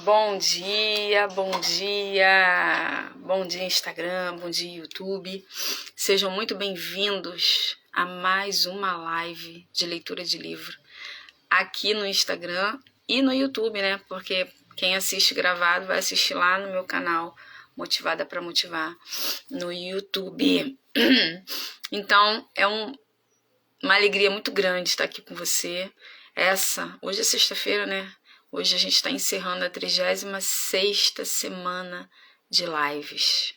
Bom dia, bom dia, bom dia Instagram, bom dia YouTube. Sejam muito bem-vindos a mais uma live de leitura de livro aqui no Instagram e no YouTube, né? Porque quem assiste gravado vai assistir lá no meu canal Motivada para Motivar no YouTube. Então, é uma alegria muito grande estar aqui com você. Hoje é sexta-feira, né? Hoje a gente está encerrando a 36ª semana de lives.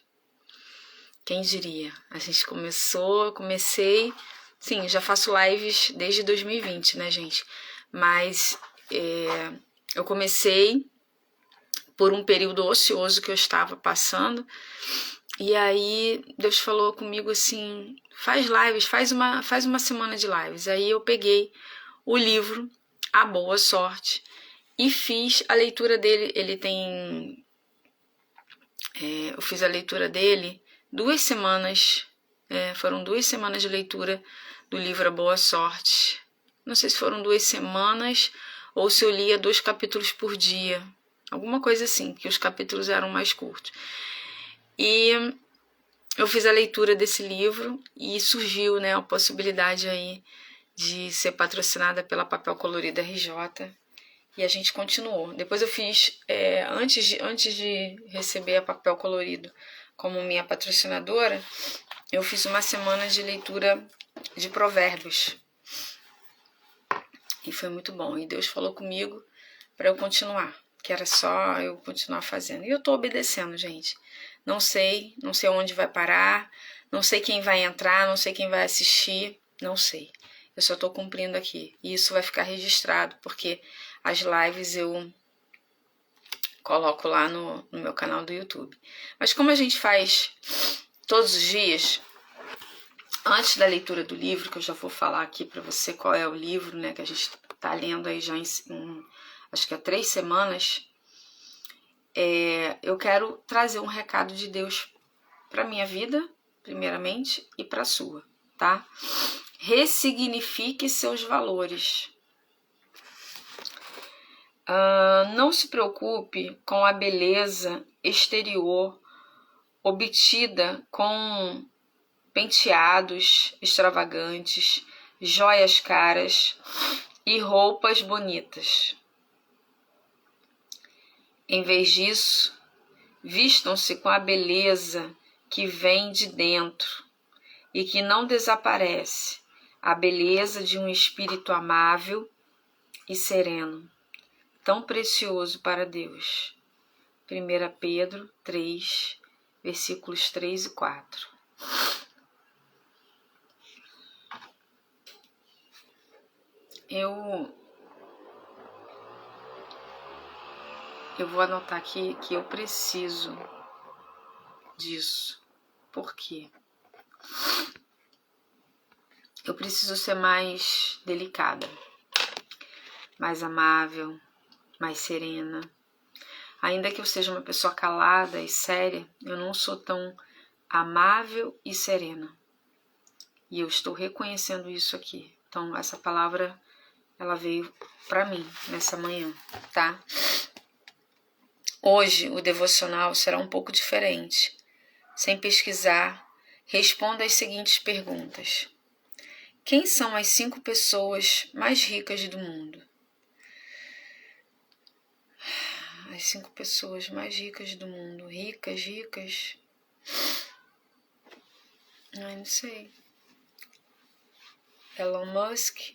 Quem diria? A gente comecei, sim, já faço lives desde 2020, né, gente? Mas eu comecei por um período ocioso que eu estava passando, e aí Deus falou comigo assim, faz lives, faz uma semana de lives. Aí eu peguei o livro A Boa Sorte e fiz a leitura dele. Eu fiz a leitura dele 2 semanas, foram 2 semanas de leitura do livro A Boa Sorte. Não sei se foram 2 semanas ou se eu lia 2 capítulos por dia, alguma coisa assim, que os capítulos eram mais curtos. E eu fiz a leitura desse livro e surgiu, né, a possibilidade aí de ser patrocinada pela Papel Colorido RJ. E a gente continuou. Depois eu fiz, antes de receber a Papel Colorido como minha patrocinadora, eu fiz uma semana de leitura de provérbios. E foi muito bom. E Deus falou comigo para eu continuar, que era só eu continuar fazendo. E eu estou obedecendo, gente. Não sei onde vai parar, não sei quem vai entrar, não sei quem vai assistir, não sei. Eu só estou cumprindo aqui. E isso vai ficar registrado, porque as lives eu coloco lá no meu canal do YouTube. Mas como a gente faz todos os dias, antes da leitura do livro, que eu já vou falar aqui para você qual é o livro, né, que a gente está lendo aí já acho que há 3 semanas, eu quero trazer um recado de Deus para minha vida, primeiramente, e para a sua, tá? Ressignifique seus valores. Não se preocupe com a beleza exterior obtida com penteados extravagantes, joias caras e roupas bonitas. Em vez disso, vistam-se com a beleza que vem de dentro e que não desaparece, a beleza de um espírito amável e sereno, tão precioso para Deus. 1 Pedro 3, versículos 3 e 4. Eu vou anotar aqui que eu preciso disso. Por quê? Eu preciso ser mais delicada, mais amável, mais serena. Ainda que eu seja uma pessoa calada e séria, eu não sou tão amável e serena. E eu estou reconhecendo isso aqui. Então, essa palavra, ela veio para mim nessa manhã, tá? Hoje, o devocional será um pouco diferente. Sem pesquisar, responda as seguintes perguntas. Quem são as 5 pessoas mais ricas do mundo? As 5 pessoas mais ricas do mundo. Ricas. Ai, não sei. Elon Musk,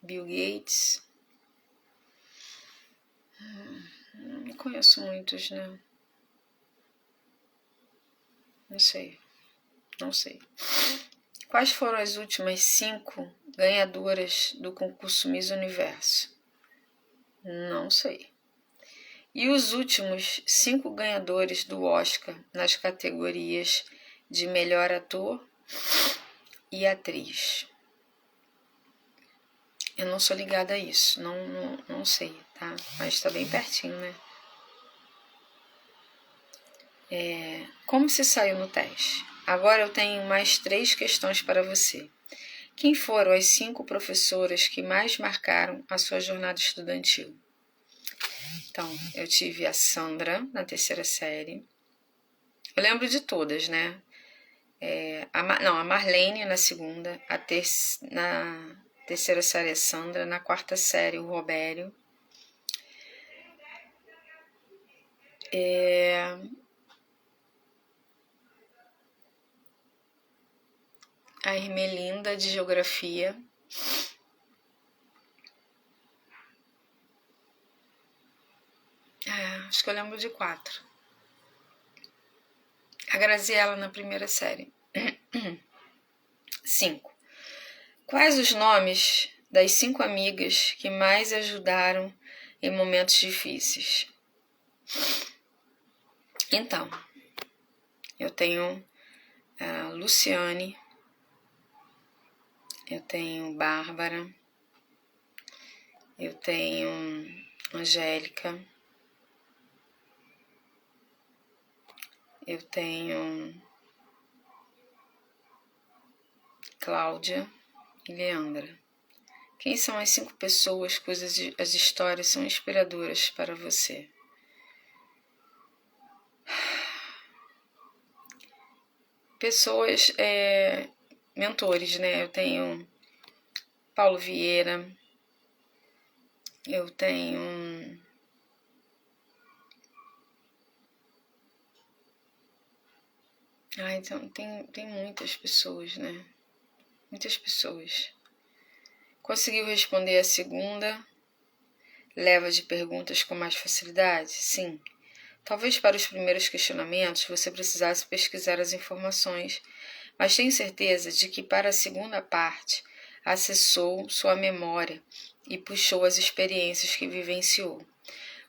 Bill Gates. Não conheço muitos, né? Não sei. Quais foram as últimas 5 ganhadoras do concurso Miss Universo? Não sei. E os últimos 5 ganhadores do Oscar nas categorias de melhor ator e atriz? Eu não sou ligada a isso, não sei, tá? Mas tá bem pertinho, né? Como se saiu no teste? Agora eu tenho mais 3 questões para você. Quem foram as 5 professoras que mais marcaram a sua jornada estudantil? Então, eu tive a Sandra na terceira série. Eu lembro de todas, né? A Marlene na segunda, na terceira série a Sandra, na quarta série o Robério. A Irmelinda de Geografia. Acho que eu lembro de 4. A Graziella na primeira série. 5. Quais os nomes das 5 amigas que mais ajudaram em momentos difíceis? Então, eu tenho a Luciane, eu tenho Bárbara, eu tenho Angélica, eu tenho Cláudia e Leandra. Quem são as 5 pessoas cujas as histórias são inspiradoras para você? Pessoas, mentores, né? Eu tenho Paulo Vieira, eu tenho então tem muitas pessoas, né? Muitas pessoas. Conseguiu responder a segunda? Leva de perguntas com mais facilidade? Sim. Talvez para os primeiros questionamentos você precisasse pesquisar as informações, mas tenho certeza de que para a segunda parte acessou sua memória e puxou as experiências que vivenciou.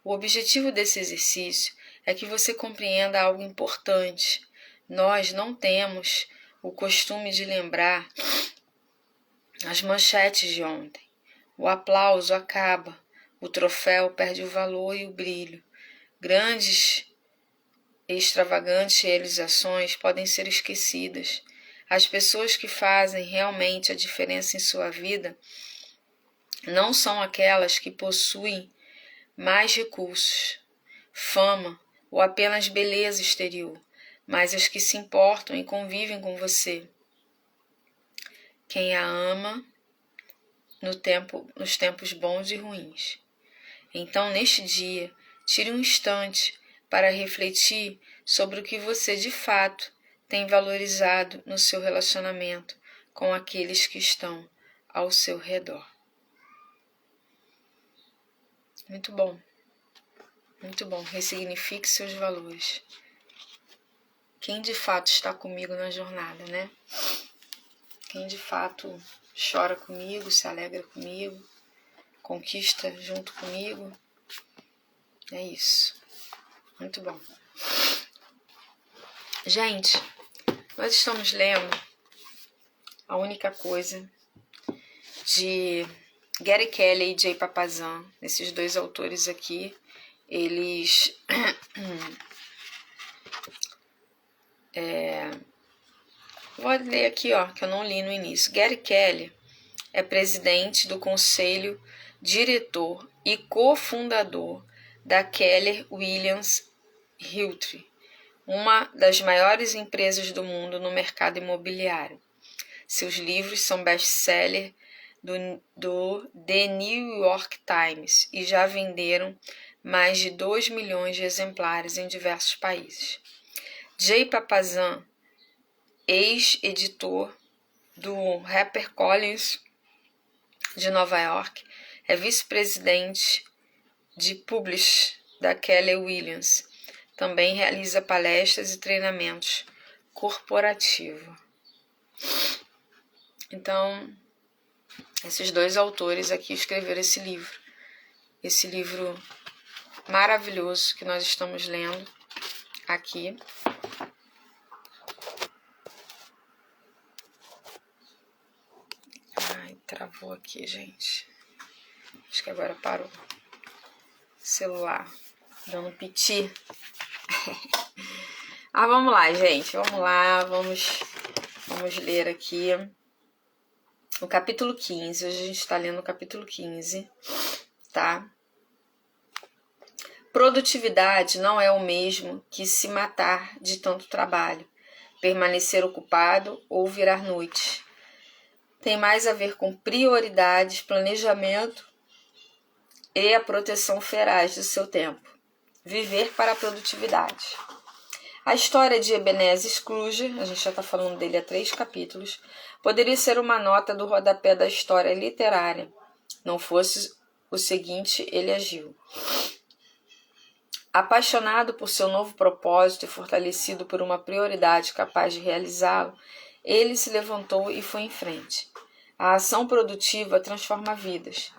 O objetivo desse exercício é que você compreenda algo importante. Nós não temos o costume de lembrar as manchetes de ontem. O aplauso acaba, o troféu perde o valor e o brilho. Grandes e extravagantes realizações podem ser esquecidas. As pessoas que fazem realmente a diferença em sua vida não são aquelas que possuem mais recursos, fama ou apenas beleza exterior, mas as que se importam e convivem com você. Quem a ama nos tempos bons e ruins. Então, neste dia, tire um instante para refletir sobre o que você de fato tem valorizado no seu relacionamento com aqueles que estão ao seu redor. Muito bom. Muito bom. Ressignifique seus valores. Quem de fato está comigo na jornada, né? Quem de fato chora comigo, se alegra comigo, conquista junto comigo. É isso. Muito bom. Gente, nós estamos lendo A Única Coisa de Gary Kelly e Jay Papasan. Esses 2 autores aqui, eles vou ler aqui, que eu não li no início. Gary Kelly é presidente do conselho diretor e cofundador da Keller Williams Realty, uma das maiores empresas do mundo no mercado imobiliário. Seus livros são best-seller do The New York Times e já venderam mais de 2 milhões de exemplares em diversos países. Jay Papasan, ex-editor do HarperCollins de Nova York, é vice-presidente de Publish da Keller Williams. Também realiza palestras e treinamentos corporativos. Então, esses 2 autores aqui escreveram esse livro maravilhoso que nós estamos lendo aqui. Ai, travou aqui, gente. Acho que agora parou. Celular dando piti. Vamos lá, gente. Vamos lá, vamos ler aqui o capítulo 15. Hoje a gente está lendo o capítulo 15, tá? Produtividade não é o mesmo que se matar de tanto trabalho, permanecer ocupado ou virar noite. Tem mais a ver com prioridades, planejamento e a proteção feraz do seu tempo. Viver para a produtividade. A história de Ebenezer Scrooge, a gente já está falando dele há 3 capítulos, poderia ser uma nota do rodapé da história literária. Não fosse o seguinte, ele agiu. Apaixonado por seu novo propósito e fortalecido por uma prioridade capaz de realizá-lo, ele se levantou e foi em frente. A ação produtiva transforma vidas.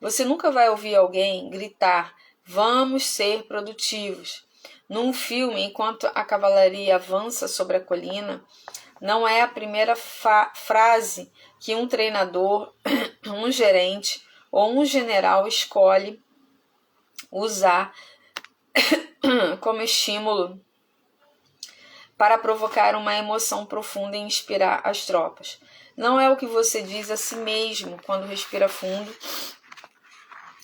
Você nunca vai ouvir alguém gritar, vamos ser produtivos. Num filme, enquanto a cavalaria avança sobre a colina, não é a primeira frase que um treinador, um gerente ou um general escolhe usar como estímulo para provocar uma emoção profunda e inspirar as tropas. Não é o que você diz a si mesmo quando respira fundo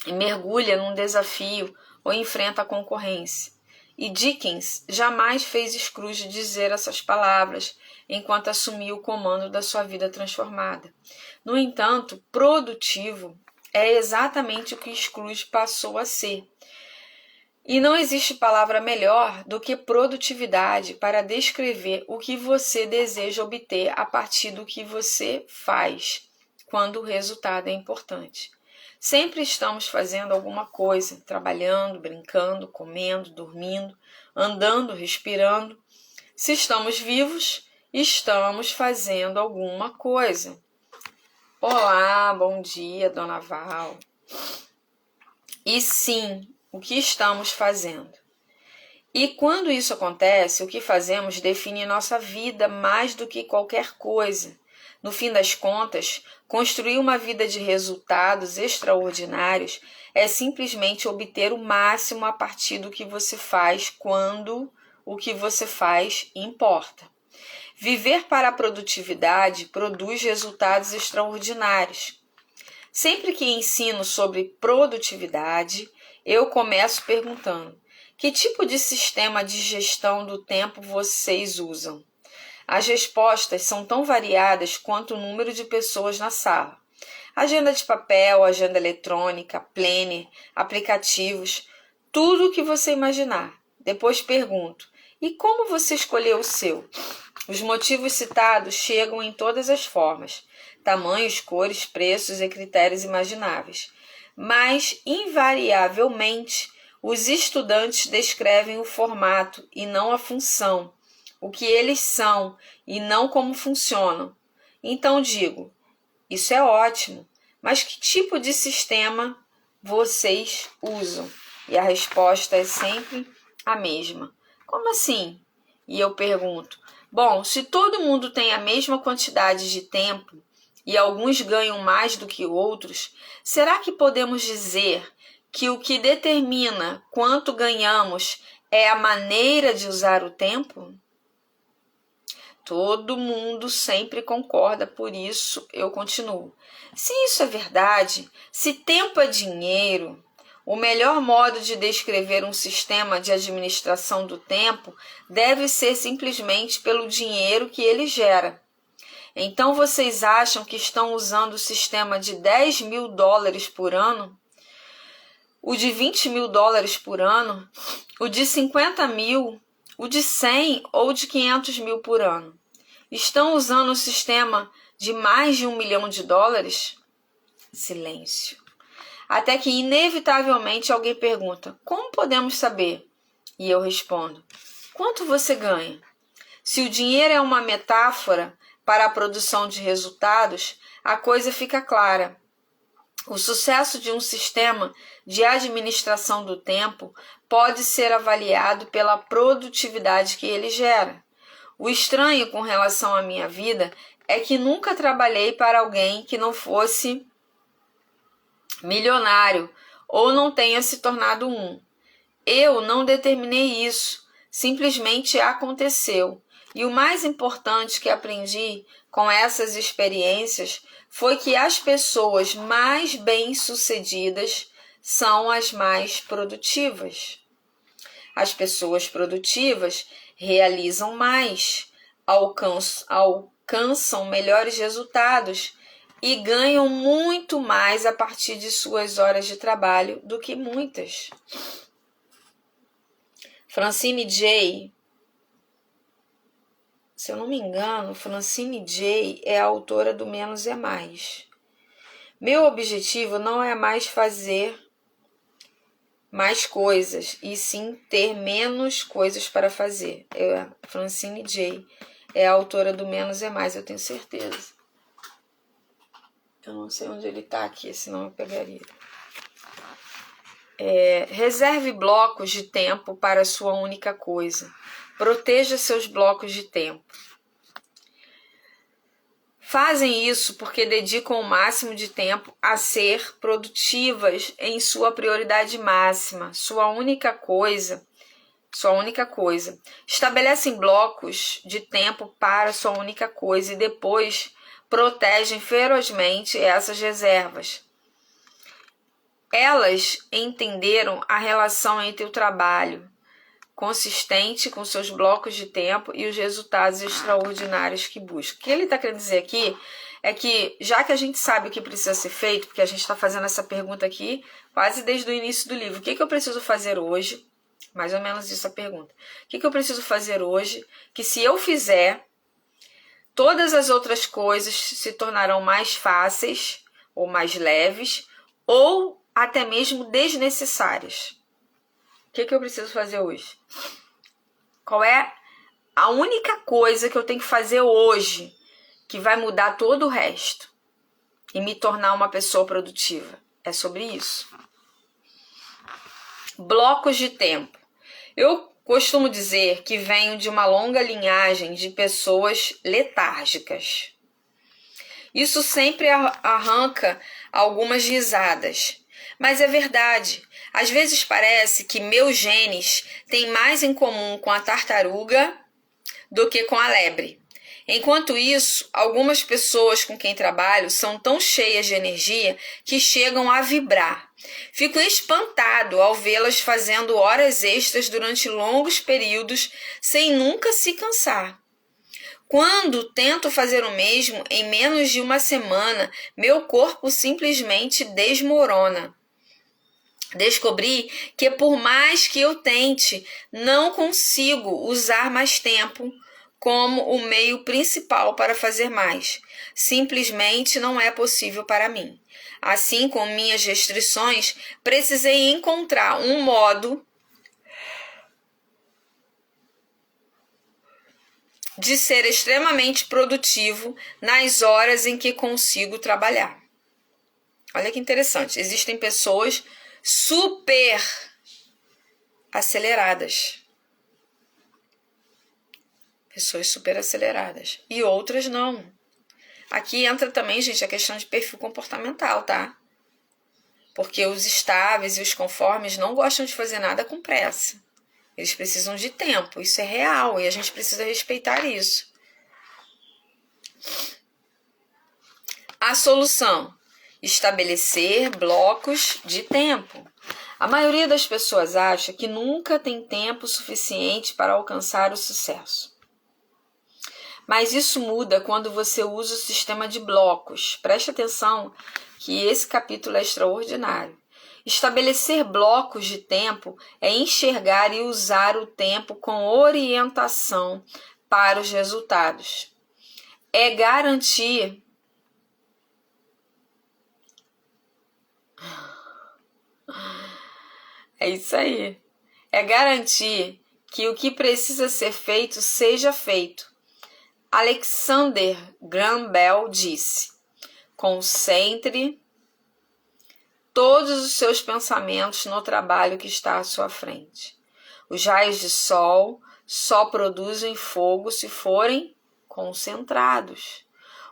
e mergulha num desafio ou enfrenta a concorrência. E Dickens jamais fez Scrooge dizer essas palavras enquanto assumia o comando da sua vida transformada. No entanto, produtivo é exatamente o que Scrooge passou a ser. E não existe palavra melhor do que produtividade para descrever o que você deseja obter a partir do que você faz, quando o resultado é importante. Sempre estamos fazendo alguma coisa, trabalhando, brincando, comendo, dormindo, andando, respirando. Se estamos vivos, estamos fazendo alguma coisa. Olá, bom dia, Dona Val. E sim, o que estamos fazendo. E quando isso acontece, o que fazemos define nossa vida mais do que qualquer coisa. No fim das contas, construir uma vida de resultados extraordinários é simplesmente obter o máximo a partir do que você faz quando o que você faz importa. Viver para a produtividade produz resultados extraordinários. Sempre que ensino sobre produtividade, eu começo perguntando: que tipo de sistema de gestão do tempo vocês usam? As respostas são tão variadas quanto o número de pessoas na sala. Agenda de papel, agenda eletrônica, planner, aplicativos, tudo o que você imaginar. Depois pergunto: e como você escolheu o seu? Os motivos citados chegam em todas as formas, tamanhos, cores, preços e critérios imagináveis. Mas, invariavelmente, os estudantes descrevem o formato e não a função, o que eles são e não como funcionam. Então digo, isso é ótimo, mas que tipo de sistema vocês usam? E a resposta é sempre a mesma. Como assim? E eu pergunto, bom, se todo mundo tem a mesma quantidade de tempo e alguns ganham mais do que outros, será que podemos dizer que o que determina quanto ganhamos é a maneira de usar o tempo? Todo mundo sempre concorda, por isso eu continuo. Se isso é verdade, se tempo é dinheiro, o melhor modo de descrever um sistema de administração do tempo deve ser simplesmente pelo dinheiro que ele gera. Então vocês acham que estão usando o sistema de $10.000 por ano? O de $20.000 por ano? O de 50.000? O de 100 ou de 500.000 por ano? Estão usando o sistema de mais de $1 milhão? Silêncio. Até que, inevitavelmente, alguém pergunta, como podemos saber? E eu respondo, quanto você ganha? Se o dinheiro é uma metáfora para a produção de resultados, a coisa fica clara. O sucesso de um sistema de administração do tempo pode ser avaliado pela produtividade que ele gera. O estranho com relação à minha vida é que nunca trabalhei para alguém que não fosse milionário ou não tenha se tornado um. Eu não determinei isso, simplesmente aconteceu. E o mais importante que aprendi com essas experiências foi que as pessoas mais bem-sucedidas são as mais produtivas. As pessoas produtivas realizam mais, alcançam melhores resultados e ganham muito mais a partir de suas horas de trabalho do que muitas. Francine Jay, se eu não me engano, Francine Jay é a autora do Menos é Mais. Meu objetivo não é mais fazer mais coisas, e sim ter menos coisas para fazer. Francine Jay é a autora do Menos é Mais, eu tenho certeza. Eu não sei onde ele está aqui, senão eu pegaria. Reserve blocos de tempo para sua única coisa. Proteja seus blocos de tempo. Fazem isso porque dedicam o máximo de tempo a ser produtivas em sua prioridade máxima, sua única coisa. Estabelecem blocos de tempo para sua única coisa e depois protegem ferozmente essas reservas. Elas entenderam a relação entre o trabalho consistente com seus blocos de tempo e os resultados extraordinários que busca. O que ele está querendo dizer aqui é que, já que a gente sabe o que precisa ser feito, porque a gente está fazendo essa pergunta aqui quase desde o início do livro, o que eu preciso fazer hoje? Mais ou menos isso a pergunta. O que eu preciso fazer hoje que, se eu fizer, todas as outras coisas se tornarão mais fáceis ou mais leves ou até mesmo desnecessárias? O que eu preciso fazer hoje? Qual é a única coisa que eu tenho que fazer hoje que vai mudar todo o resto e me tornar uma pessoa produtiva? É sobre isso. Blocos de tempo. Eu costumo dizer que venho de uma longa linhagem de pessoas letárgicas. Isso sempre arranca algumas risadas, mas é verdade. Às vezes parece que meus genes têm mais em comum com a tartaruga do que com a lebre. Enquanto isso, algumas pessoas com quem trabalho são tão cheias de energia que chegam a vibrar. Fico espantado ao vê-las fazendo horas extras durante longos períodos sem nunca se cansar. Quando tento fazer o mesmo em menos de uma semana, meu corpo simplesmente desmorona. Descobri que, por mais que eu tente, não consigo usar mais tempo como o meio principal para fazer mais. Simplesmente não é possível para mim. Assim, com minhas restrições, precisei encontrar um modo de ser extremamente produtivo nas horas em que consigo trabalhar. Olha que interessante, existem pessoas super aceleradas. Pessoas super aceleradas. E outras não. Aqui entra também, gente, a questão de perfil comportamental, tá? Porque os estáveis e os conformes não gostam de fazer nada com pressa. Eles precisam de tempo. Isso é real e a gente precisa respeitar isso. A solução: estabelecer blocos de tempo. A maioria das pessoas acha que nunca tem tempo suficiente para alcançar o sucesso. Mas isso muda quando você usa o sistema de blocos. Preste atenção que esse capítulo é extraordinário. Estabelecer blocos de tempo é enxergar e usar o tempo com orientação para os resultados. É garantir É isso aí. É garantir que o que precisa ser feito seja feito. Alexander Graham Bell disse: concentre todos os seus pensamentos no trabalho que está à sua frente. Os raios de sol só produzem fogo se forem concentrados.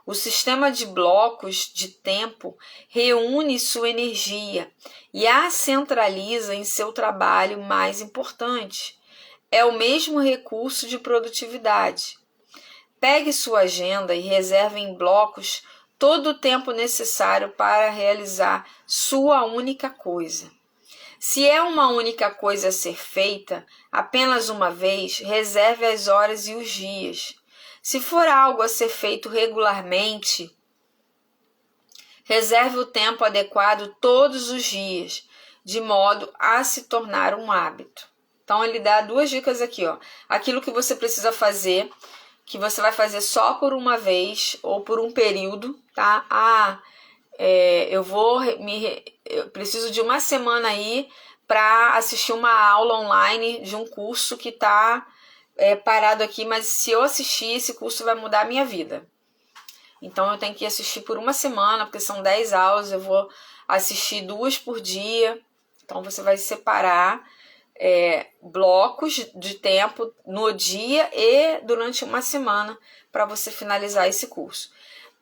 O sistema de blocos de tempo reúne sua energia e a centraliza em seu trabalho mais importante. É o mesmo recurso de produtividade. Pegue sua agenda e reserve em blocos todo o tempo necessário para realizar sua única coisa. Se é uma única coisa a ser feita, apenas uma vez, reserve as horas e os dias. Se for algo a ser feito regularmente, reserve o tempo adequado todos os dias, de modo a se tornar um hábito. Então, ele dá 2 dicas aqui, ó. Aquilo que você precisa fazer, que você vai fazer só por uma vez ou por um período, tá? Eu preciso de uma semana aí para assistir uma aula online de um curso que está parado aqui, mas se eu assistir, esse curso vai mudar a minha vida. Então, eu tenho que assistir por uma semana, porque são 10 aulas, eu vou assistir 2 por dia. Então, você vai separar blocos de tempo no dia e durante uma semana para você finalizar esse curso.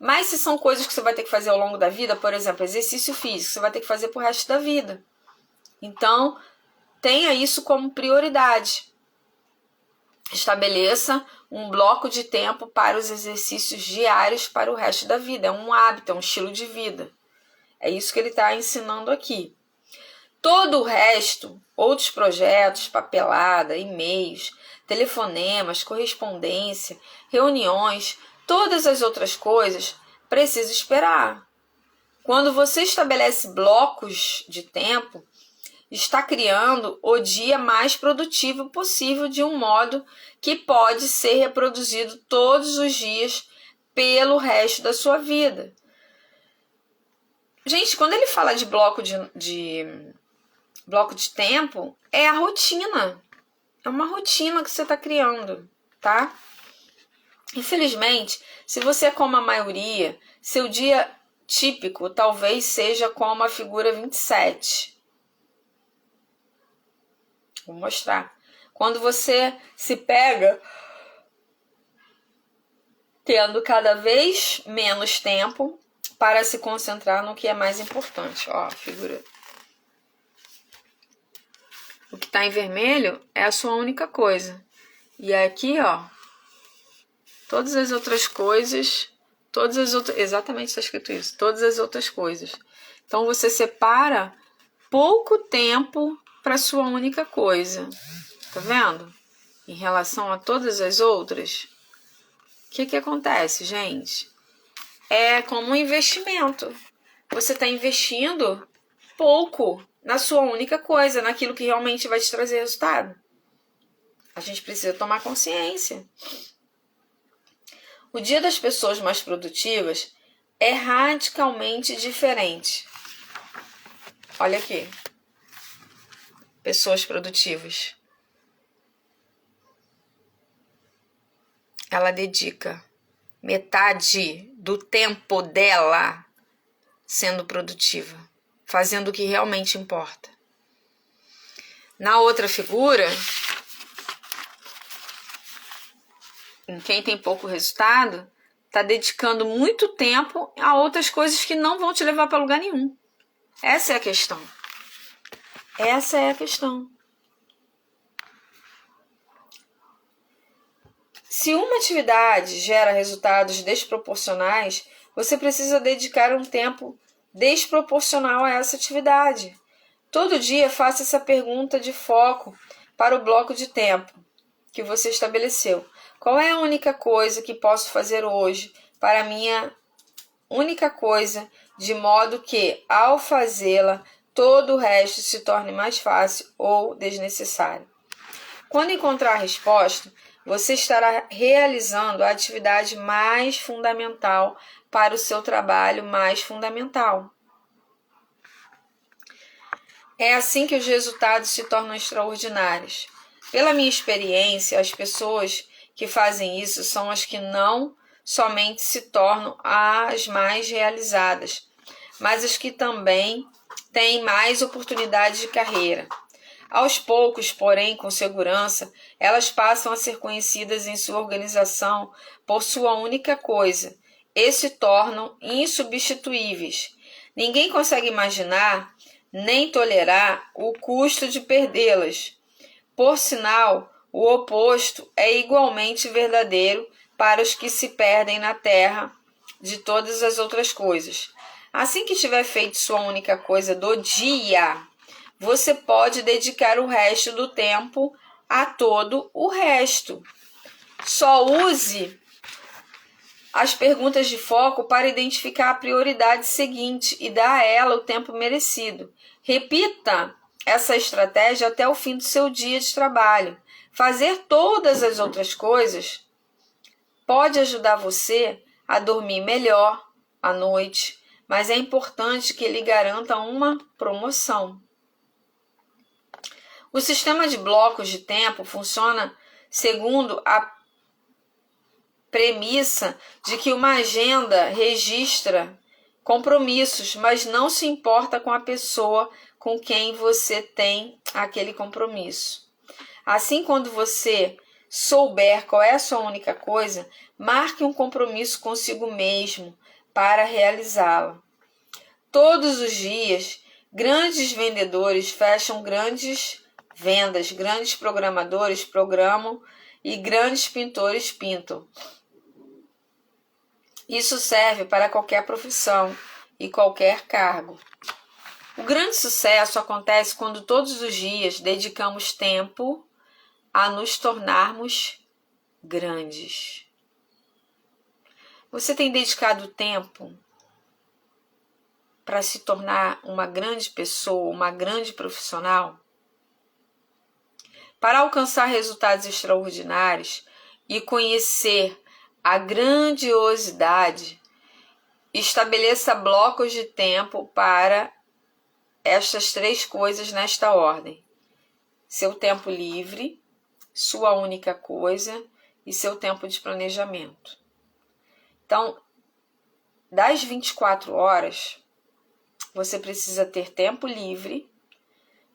Mas se são coisas que você vai ter que fazer ao longo da vida, por exemplo, exercício físico, você vai ter que fazer pro resto da vida. Então, tenha isso como prioridade. Estabeleça um bloco de tempo para os exercícios diários para o resto da vida. É um hábito, é um estilo de vida. É isso que ele está ensinando aqui. Todo o resto, outros projetos, papelada, e-mails, telefonemas, correspondência, reuniões, todas as outras coisas, precisa esperar. Quando você estabelece blocos de tempo, está criando o dia mais produtivo possível de um modo que pode ser reproduzido todos os dias pelo resto da sua vida. Gente, quando ele fala de bloco de tempo, é a rotina. É uma rotina que você está criando, tá? Infelizmente, se você é como a maioria, seu dia típico talvez seja como a figura 27. Vou mostrar. Quando você se pega tendo cada vez menos tempo para se concentrar no que é mais importante. Ó, a figura. O que está em vermelho é a sua única coisa. E aqui, ó, todas as outras coisas, exatamente está escrito isso, todas as outras coisas. Então, você separa pouco tempo para sua única coisa. Tá vendo? Em relação a todas as outras, o que acontece, gente? É como um investimento. Você está investindo pouco na sua única coisa, naquilo que realmente vai te trazer resultado. A gente precisa tomar consciência. O dia das pessoas mais produtivas é radicalmente diferente. Olha aqui. Pessoas produtivas. Ela dedica metade do tempo dela sendo produtiva, fazendo o que realmente importa. Na outra figura, em quem tem pouco resultado, está dedicando muito tempo a outras coisas que não vão te levar para lugar nenhum. Essa é a questão. Essa é a questão. Se uma atividade gera resultados desproporcionais, você precisa dedicar um tempo desproporcional a essa atividade. Todo dia faça essa pergunta de foco para o bloco de tempo que você estabeleceu. Qual é a única coisa que posso fazer hoje para a minha única coisa, de modo que, ao fazê-la, todo o resto se torne mais fácil ou desnecessário? Quando encontrar a resposta, você estará realizando a atividade mais fundamental para o seu trabalho mais fundamental. É assim que os resultados se tornam extraordinários. Pela minha experiência, as pessoas que fazem isso são as que não somente se tornam as mais realizadas, mas as que também têm mais oportunidades de carreira. Aos poucos, porém, com segurança, elas passam a ser conhecidas em sua organização por sua única coisa e se tornam insubstituíveis. Ninguém consegue imaginar nem tolerar o custo de perdê-las. Por sinal, o oposto é igualmente verdadeiro para os que se perdem na terra de todas as outras coisas. Assim que tiver feito sua única coisa do dia, você pode dedicar o resto do tempo a todo o resto. Só use as perguntas de foco para identificar a prioridade seguinte e dar a ela o tempo merecido. Repita essa estratégia até o fim do seu dia de trabalho. Fazer todas as outras coisas pode ajudar você a dormir melhor à noite, mas é importante que ele garanta uma promoção. O sistema de blocos de tempo funciona segundo a premissa de que uma agenda registra compromissos, mas não se importa com a pessoa com quem você tem aquele compromisso. Assim, quando você souber qual é a sua única coisa, marque um compromisso consigo mesmo para realizá-la. Todos os dias, grandes vendedores fecham grandes vendas, grandes programadores programam e grandes pintores pintam. Isso serve para qualquer profissão e qualquer cargo. O grande sucesso acontece quando todos os dias dedicamos tempo a nos tornarmos grandes. Você tem dedicado tempo para se tornar uma grande pessoa, uma grande profissional? Para alcançar resultados extraordinários e conhecer a grandiosidade, estabeleça blocos de tempo para estas 3 coisas nesta ordem: seu tempo livre, sua única coisa e seu tempo de planejamento. Então, das 24 horas, você precisa ter tempo livre,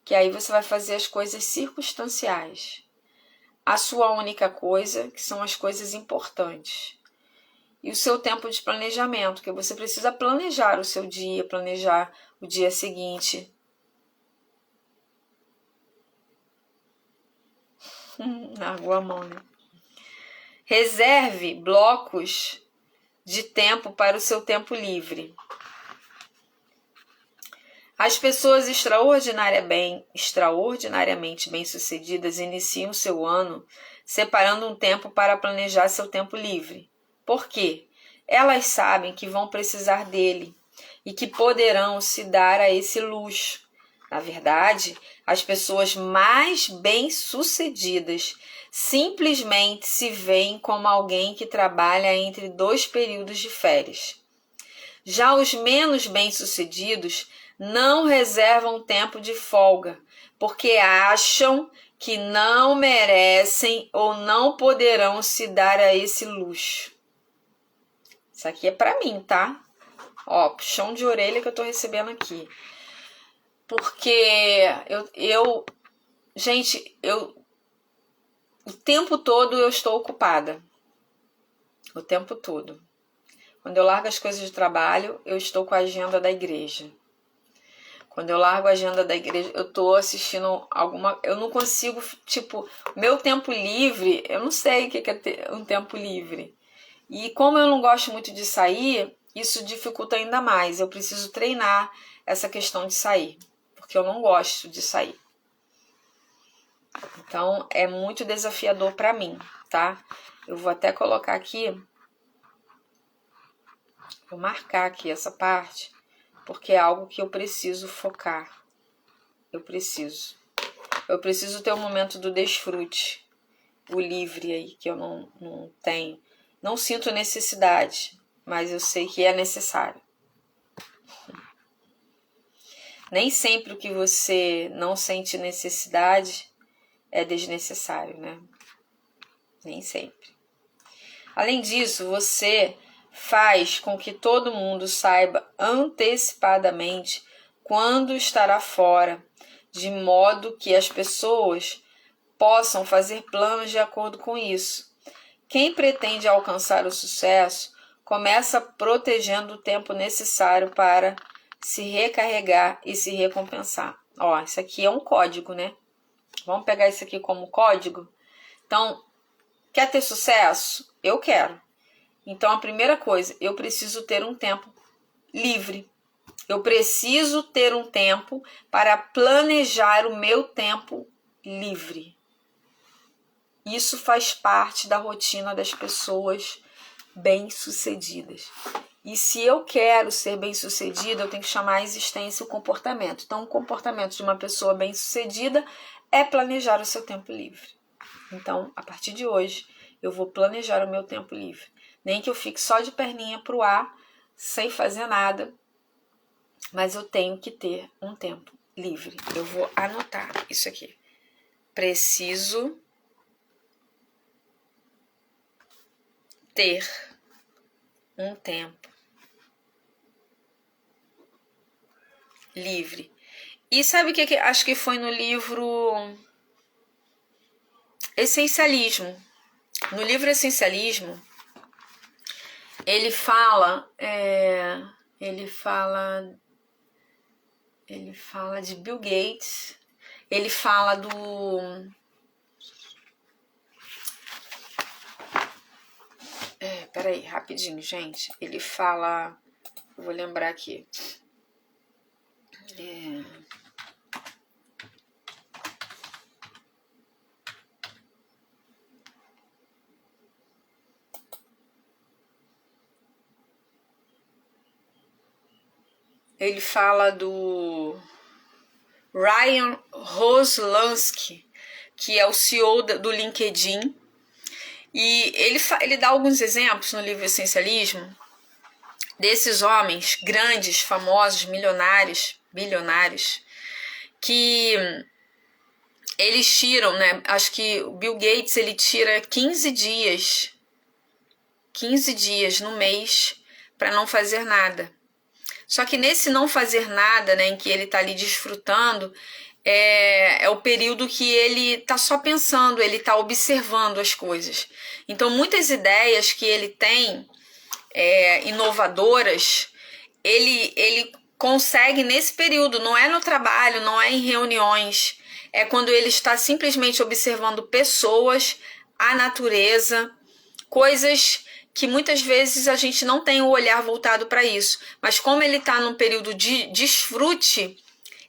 que aí você vai fazer as coisas circunstanciais. A sua única coisa, que são as coisas importantes. E o seu tempo de planejamento, que você precisa planejar o seu dia, planejar o dia seguinte. Largou a mão, né? Reserve blocos de tempo para o seu tempo livre. As pessoas extraordinariamente bem-sucedidas iniciam seu ano separando um tempo para planejar seu tempo livre. Por quê? Elas sabem que vão precisar dele e que poderão se dar a esse luxo. Na verdade, as pessoas mais bem-sucedidas simplesmente se veem como alguém que trabalha entre 2 períodos de férias. Já os menos bem-sucedidos não reservam tempo de folga, porque acham que não merecem ou não poderão se dar a esse luxo. Isso aqui é para mim, tá? Ó, puxão de orelha que eu tô recebendo aqui. Porque gente, o tempo todo eu estou ocupada. O tempo todo. Quando eu largo as coisas de trabalho, eu estou com a agenda da igreja. Quando eu largo a agenda da igreja, eu tô assistindo eu não consigo, meu tempo livre, eu não sei o que é ter um tempo livre. E como eu não gosto muito de sair, isso dificulta ainda mais. Eu preciso treinar essa questão de sair, porque eu não gosto de sair. Então, é muito desafiador para mim, tá? Eu vou até colocar aqui, vou marcar aqui essa parte, porque é algo que eu preciso focar. Eu preciso ter um momento do desfrute, o livre aí, que eu não tenho. Não sinto necessidade, mas eu sei que é necessário. Nem sempre o que você não sente necessidade é desnecessário, né? Nem sempre. Além disso, você faz com que todo mundo saiba antecipadamente quando estará fora, de modo que as pessoas possam fazer planos de acordo com isso. Quem pretende alcançar o sucesso começa protegendo o tempo necessário para se recarregar e se recompensar. Ó, isso aqui é um código, né? Vamos pegar isso aqui como código? Então, quer ter sucesso? Eu quero. Então, a primeira coisa, eu preciso ter um tempo livre. Eu preciso ter um tempo para planejar o meu tempo livre. Isso faz parte da rotina das pessoas bem-sucedidas. E se eu quero ser bem-sucedida, eu tenho que chamar a existência o comportamento. Então, o comportamento de uma pessoa bem-sucedida é planejar o seu tempo livre. Então, a partir de hoje, eu vou planejar o meu tempo livre. Nem que eu fique só de perninha pro ar, sem fazer nada, mas eu tenho que ter um tempo livre. Eu vou anotar isso aqui. Preciso ter um tempo livre. E sabe o que acho que foi no livro Essencialismo? No livro Essencialismo, ele fala de Bill Gates, ele fala do peraí, rapidinho, gente. Ele fala, eu vou lembrar aqui. Ele fala do Ryan Roslansky, que é o CEO do LinkedIn. E ele dá alguns exemplos no livro Essencialismo desses homens grandes, famosos, milionários, bilionários, que eles tiram, né? Acho que o Bill Gates ele tira 15 dias no mês para não fazer nada. Só que nesse não fazer nada, né, em que ele está ali desfrutando, é o período que ele está só pensando, ele está observando as coisas. Então, muitas ideias que ele tem, inovadoras, ele consegue nesse período, não é no trabalho, não é em reuniões, é quando ele está simplesmente observando pessoas, a natureza, coisas que muitas vezes a gente não tem o olhar voltado para isso. Mas como ele está num período de desfrute,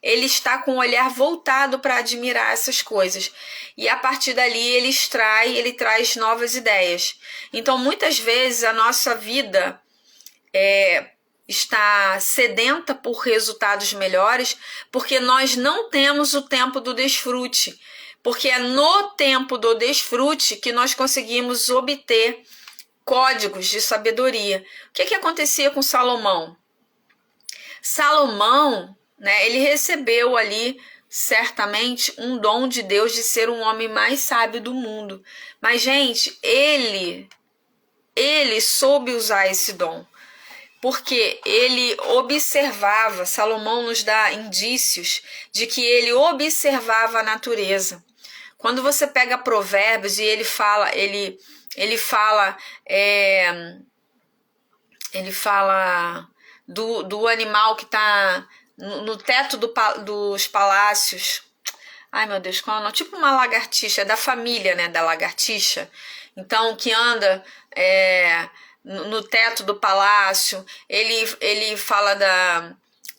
ele está com o olhar voltado para admirar essas coisas. E a partir dali ele traz novas ideias. Então, muitas vezes a nossa vida está sedenta por resultados melhores, porque nós não temos o tempo do desfrute. Porque é no tempo do desfrute que nós conseguimos obter códigos de sabedoria. O que acontecia com Salomão? Salomão, né, ele recebeu ali certamente um dom de Deus de ser um homem mais sábio do mundo. Mas, gente, ele soube usar esse dom. Porque ele observava, Salomão nos dá indícios de que ele observava a natureza. Quando você pega Provérbios e ele fala do animal que está no teto dos palácios. Ai, meu Deus, qual é o nome? Tipo uma lagartixa, é da família, né, da lagartixa. Então, que anda no teto do palácio. Ele fala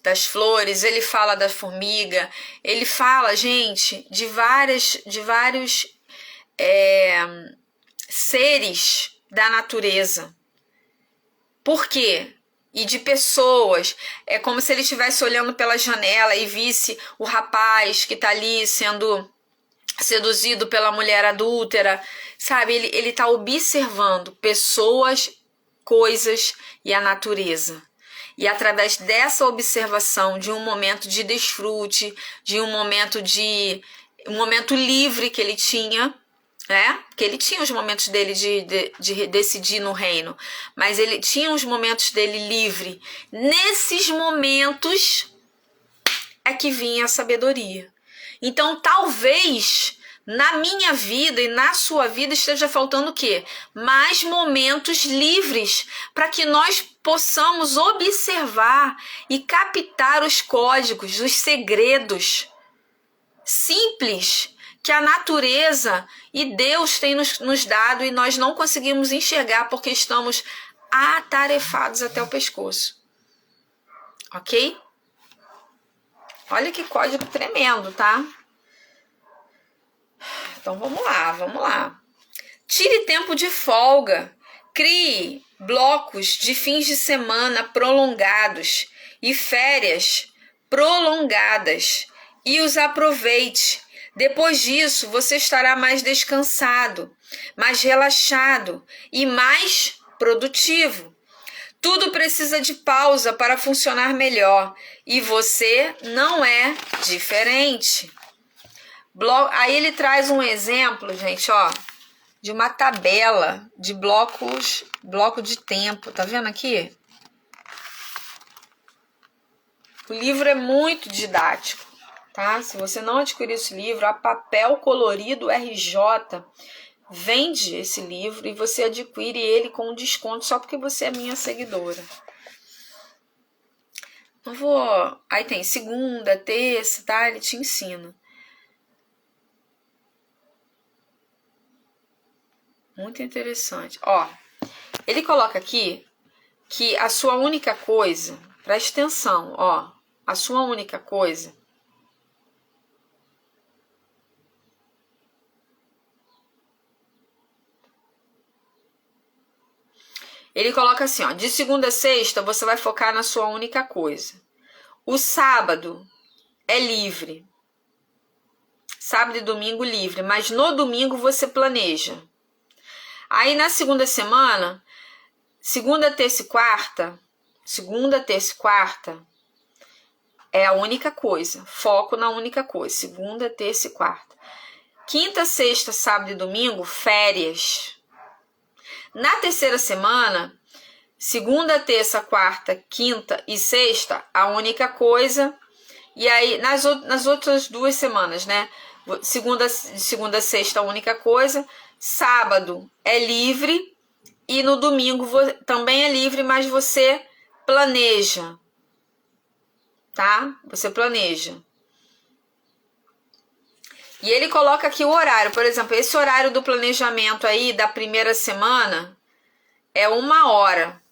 das flores, ele fala da formiga, ele fala, gente, de vários seres da natureza. Por quê? E de pessoas. É como se ele estivesse olhando pela janela e visse o rapaz que está ali sendo seduzido pela mulher adúltera. Sabe, ele está observando pessoas, coisas e a natureza. E através dessa observação de um momento de desfrute, de um momento livre que ele tinha, né? Porque ele tinha os momentos dele de decidir no reino, mas ele tinha os momentos dele livre. Nesses momentos é que vinha a sabedoria. Então, talvez na minha vida e na sua vida esteja faltando o quê? Mais momentos livres para que nós possamos observar e captar os códigos, os segredos simples que a natureza e Deus tem nos dado e nós não conseguimos enxergar porque estamos atarefados até o pescoço. Ok? Olha que código tremendo, tá? Então vamos lá, vamos lá. Tire tempo de folga. Crie blocos de fins de semana prolongados e férias prolongadas e os aproveite. Depois disso, você estará mais descansado, mais relaxado e mais produtivo. Tudo precisa de pausa para funcionar melhor e você não é diferente. Aí ele traz um exemplo, gente, ó, de uma tabela de blocos, bloco de tempo. Tá vendo aqui? O livro é muito didático, tá? Se você não adquirir esse livro, a Papel Colorido RJ vende esse livro e você adquire ele com desconto só porque você é minha seguidora. Não vou... Aí tem segunda, terça, tá? Ele te ensina. Muito interessante. Ó, ele coloca aqui que a sua única coisa, presta atenção, ó, a sua única coisa ele coloca assim, ó, de segunda a sexta você vai focar na sua única coisa. O sábado é livre. Sábado e domingo livre, mas no domingo você planeja. Aí na segunda semana, segunda, terça e quarta é a única coisa. Foco na única coisa. Segunda, terça e quarta. Quinta, sexta, sábado e domingo, férias. Na terceira semana, segunda, terça, quarta, quinta e sexta, a única coisa. E aí, nas outras 2 semanas, né? Segunda, sexta, a única coisa. Sábado é livre. E no domingo também é livre, mas você planeja. Tá? Você planeja. E ele coloca aqui o horário. Por exemplo, esse horário do planejamento aí da primeira semana é 1 hora.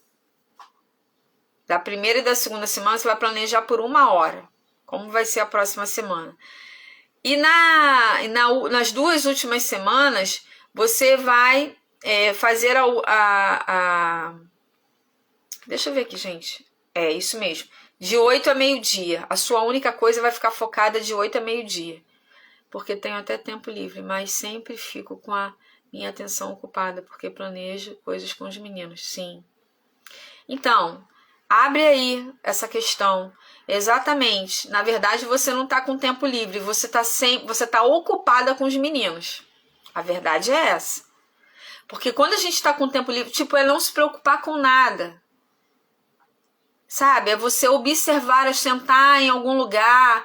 Da primeira e da segunda semana você vai planejar por 1 hora. Como vai ser a próxima semana. E nas 2 últimas semanas você vai fazer Deixa eu ver aqui, gente. É isso mesmo. De 8 a meio-dia. A sua única coisa vai ficar focada de 8 a meio-dia. Porque tenho até tempo livre, mas sempre fico com a minha atenção ocupada, porque planejo coisas com os meninos, sim. Então, abre aí essa questão. Exatamente. Na verdade, você não está com tempo livre, você está ocupada com os meninos. A verdade é essa. Porque quando a gente está com tempo livre, tipo, é não se preocupar com nada. Sabe? É você observar, sentar em algum lugar,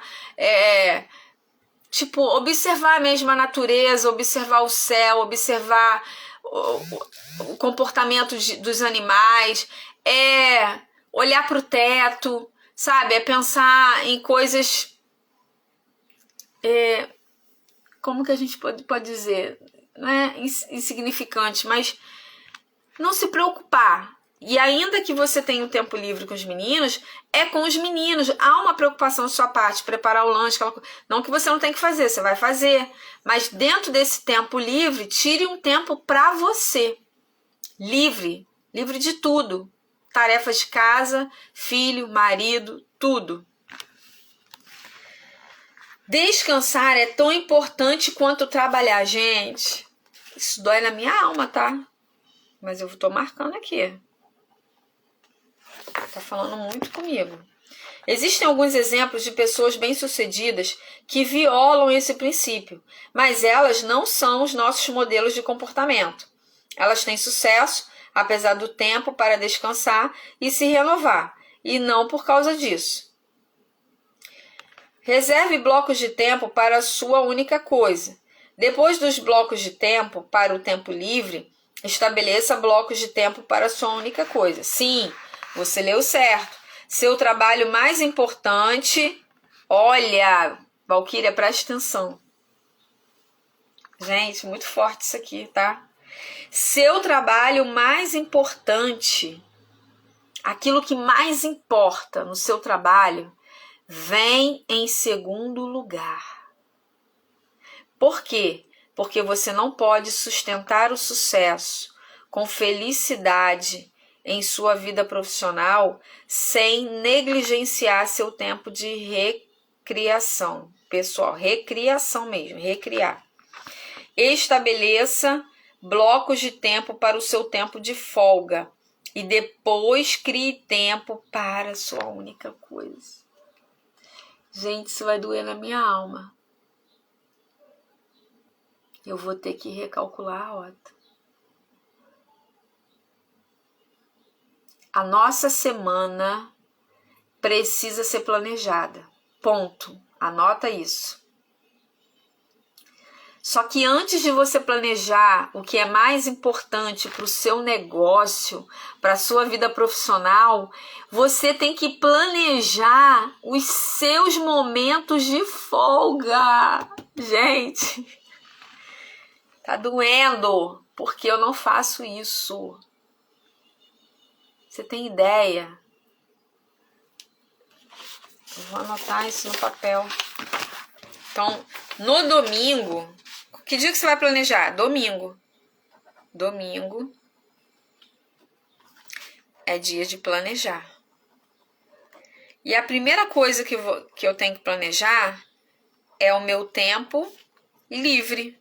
tipo, observar mesmo a natureza, observar o céu, observar o comportamento dos animais, olhar para o teto, sabe? É pensar em coisas, como que a gente pode dizer? Não é insignificante, mas não se preocupar. E ainda que você tenha um tempo livre com os meninos, é com os meninos. Há uma preocupação da sua parte, preparar o lanche, não que você não tem que fazer, você vai fazer. Mas dentro desse tempo livre, tire um tempo para você. Livre de tudo. Tarefas de casa, filho, marido, tudo. Descansar é tão importante quanto trabalhar, gente. Isso dói na minha alma, tá? Mas eu tô marcando aqui. Tá falando muito comigo. Existem alguns exemplos de pessoas bem-sucedidas que violam esse princípio, mas elas não são os nossos modelos de comportamento. Elas têm sucesso, apesar do tempo para descansar e se renovar, e não por causa disso. Reserve blocos de tempo para a sua única coisa. Depois dos blocos de tempo para o tempo livre, estabeleça blocos de tempo para a sua única coisa. Sim, você leu certo. Seu trabalho mais importante... Olha, Valquíria, preste atenção. Gente, muito forte isso aqui, tá? Seu trabalho mais importante aquilo que mais importa no seu trabalho vem em segundo lugar. Por quê? Porque você não pode sustentar o sucesso com felicidade em sua vida profissional sem negligenciar seu tempo de recriação. Pessoal, recriação mesmo, recriar. Estabeleça blocos de tempo para o seu tempo de folga e depois crie tempo para a sua única coisa. Gente, isso vai doer na minha alma. Eu vou ter que recalcular a rota. A nossa semana precisa ser planejada. Ponto. Anota isso. Só que antes de você planejar o que é mais importante para o seu negócio, para a sua vida profissional, você tem que planejar os seus momentos de folga. Gente, tá doendo porque eu não faço isso. Você tem ideia? Eu vou anotar isso no papel. Então, no domingo, que dia que você vai planejar? Domingo. Domingo é dia de planejar. E a primeira coisa que eu tenho que planejar é o meu tempo livre.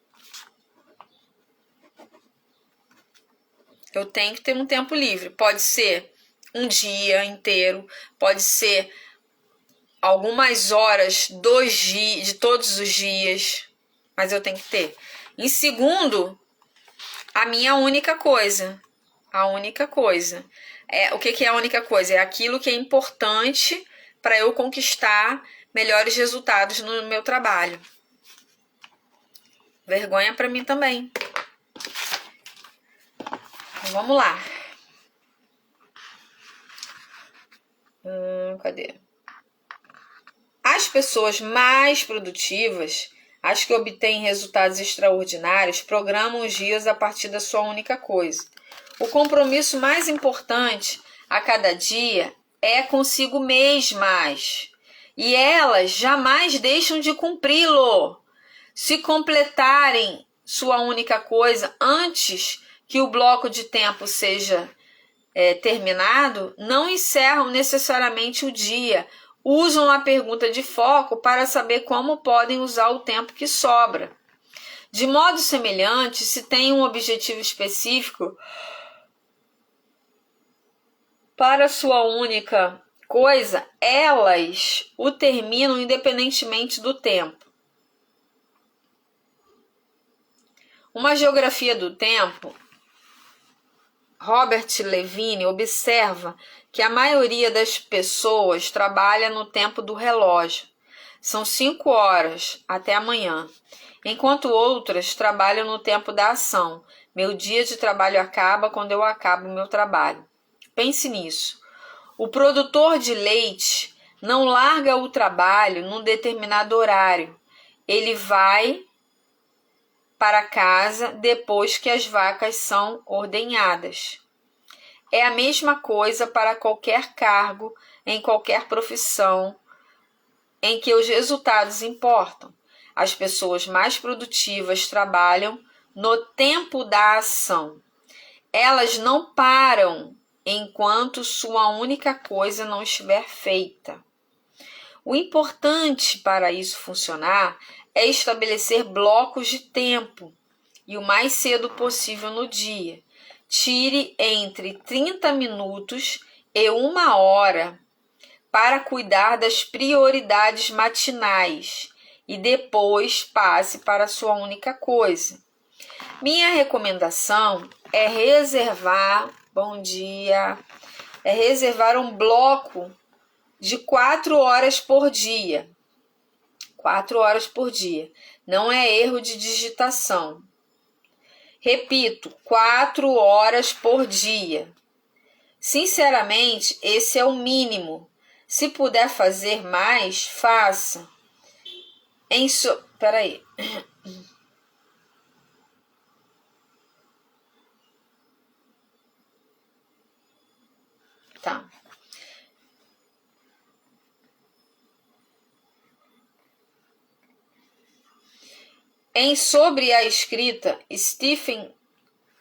Eu tenho que ter um tempo livre. Pode ser um dia inteiro, pode ser algumas horas, 2 dias, de todos os dias, mas eu tenho que ter. Em segundo, a minha única coisa. A única coisa. O que é a única coisa? É aquilo que é importante para eu conquistar melhores resultados no meu trabalho. Vergonha para mim também. Então, vamos lá. Cadê? As pessoas mais produtivas, as que obtêm resultados extraordinários, programam os dias a partir da sua única coisa. O compromisso mais importante a cada dia é consigo mesmas. E elas jamais deixam de cumpri-lo. Se completarem sua única coisa antes que o bloco de tempo seja terminado, não encerram necessariamente o dia. Usam a pergunta de foco para saber como podem usar o tempo que sobra. De modo semelhante, se tem um objetivo específico para sua única coisa, elas o terminam independentemente do tempo. Uma geografia do tempo, Robert Levine observa que a maioria das pessoas trabalha no tempo do relógio. São 5 horas até amanhã, enquanto outras trabalham no tempo da ação. Meu dia de trabalho acaba quando eu acabo o meu trabalho. Pense nisso. O produtor de leite não larga o trabalho num determinado horário. Ele vai para casa depois que as vacas são ordenhadas. É a mesma coisa para qualquer cargo, em qualquer profissão, em que os resultados importam. As pessoas mais produtivas trabalham no tempo da ação. Elas não param enquanto sua única coisa não estiver feita. O importante para isso funcionar é estabelecer blocos de tempo e o mais cedo possível no dia. Tire entre 30 minutos e 1 hora para cuidar das prioridades matinais e depois passe para a sua única coisa. Minha recomendação é reservar um bloco de 4 horas por dia. 4 horas por dia. Não é erro de digitação. Repito, 4 horas por dia. Sinceramente, esse é o mínimo. Se puder fazer mais, faça. Peraí. Tá. Em Sobre a Escrita, Stephen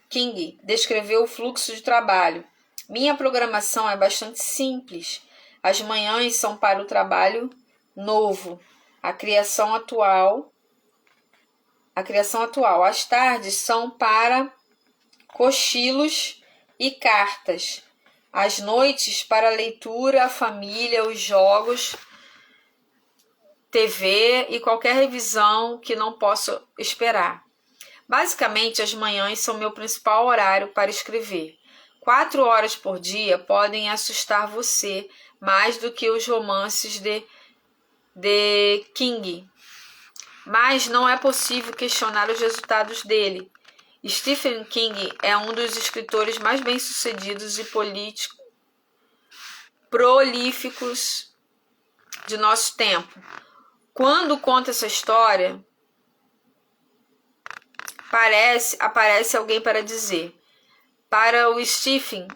King descreveu o fluxo de trabalho. Minha programação é bastante simples. As manhãs são para o trabalho novo, a criação atual. As tardes são para cochilos e cartas. As noites para leitura, a família, os jogos, TV e qualquer revisão que não posso esperar. Basicamente, as manhãs são meu principal horário para escrever. 4 horas por dia podem assustar você mais do que os romances de King. Mas não é possível questionar os resultados dele. Stephen King é um dos escritores mais bem-sucedidos e prolíficos de nosso tempo. Quando conta essa história, aparece alguém para dizer: para o Stephen,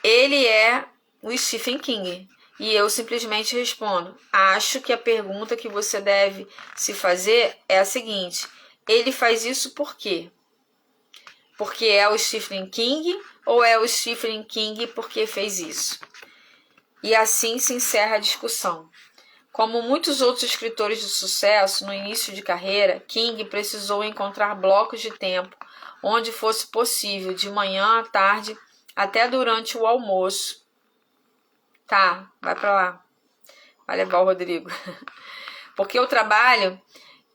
ele é o Stephen King. E eu simplesmente respondo: acho que a pergunta que você deve se fazer é a seguinte: ele faz isso por quê? Porque é o Stephen King ou é o Stephen King porque fez isso? E assim se encerra a discussão. Como muitos outros escritores de sucesso no início de carreira, King precisou encontrar blocos de tempo onde fosse possível, de manhã à tarde, até durante o almoço. Tá, vai pra lá. Vai levar o Rodrigo. Porque o trabalho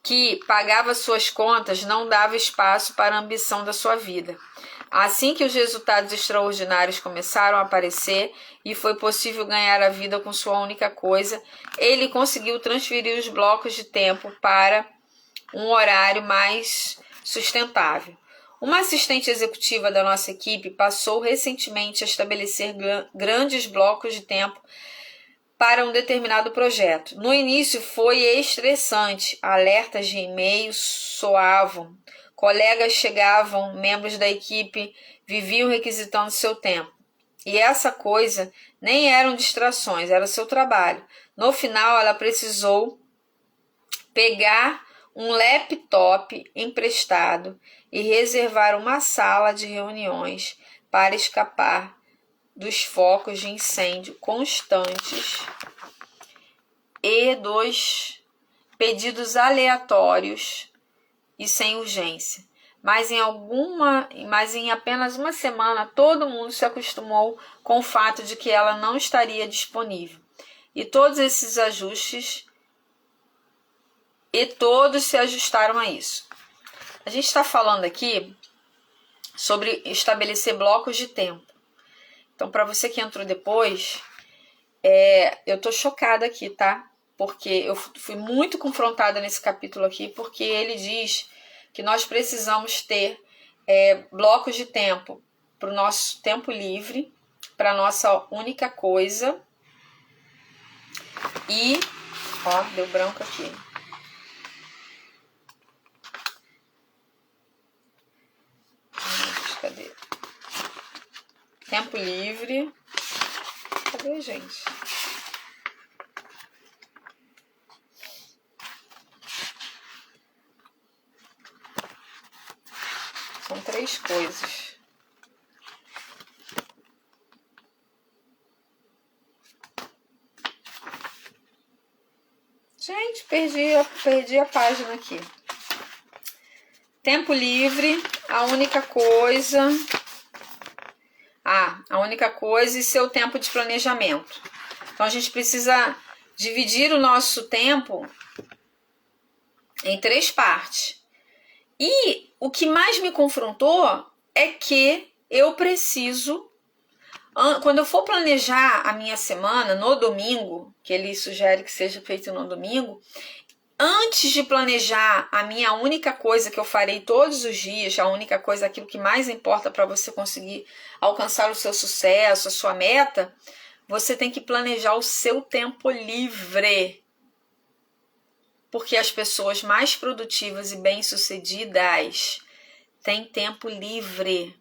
que pagava suas contas não dava espaço para a ambição da sua vida. Assim que os resultados extraordinários começaram a aparecer e foi possível ganhar a vida com sua única coisa, ele conseguiu transferir os blocos de tempo para um horário mais sustentável. Uma assistente executiva da nossa equipe passou recentemente a estabelecer grandes blocos de tempo para um determinado projeto. No início foi estressante, alertas de e-mails soavam, colegas chegavam, membros da equipe viviam requisitando seu tempo. E essa coisa nem eram distrações, era seu trabalho. No final, ela precisou pegar um laptop emprestado e reservar uma sala de reuniões para escapar dos focos de incêndio constantes e dos pedidos aleatórios e sem urgência. Mas em apenas uma semana, todo mundo se acostumou com o fato de que ela não estaria disponível. E todos esses ajustes, e todos se ajustaram a isso. A gente está falando aqui sobre estabelecer blocos de tempo. Então, para você que entrou depois, eu tô chocada aqui, tá? Porque eu fui muito confrontada nesse capítulo aqui, porque ele diz que nós precisamos ter blocos de tempo para o nosso tempo livre, para a nossa única coisa. E, ó, deu branco aqui. Cadê? Tempo livre. Cadê, gente? São 3 coisas. Gente, perdi a página aqui. Tempo livre, a única coisa e seu tempo de planejamento. Então, a gente precisa dividir o nosso tempo em 3 partes. E o que mais me confrontou é que eu preciso, quando eu for planejar a minha semana no domingo, que ele sugere que seja feito no domingo, antes de planejar a minha única coisa que eu farei todos os dias, a única coisa, aquilo que mais importa para você conseguir alcançar o seu sucesso, a sua meta, você tem que planejar o seu tempo livre. Porque as pessoas mais produtivas e bem-sucedidas têm tempo livre.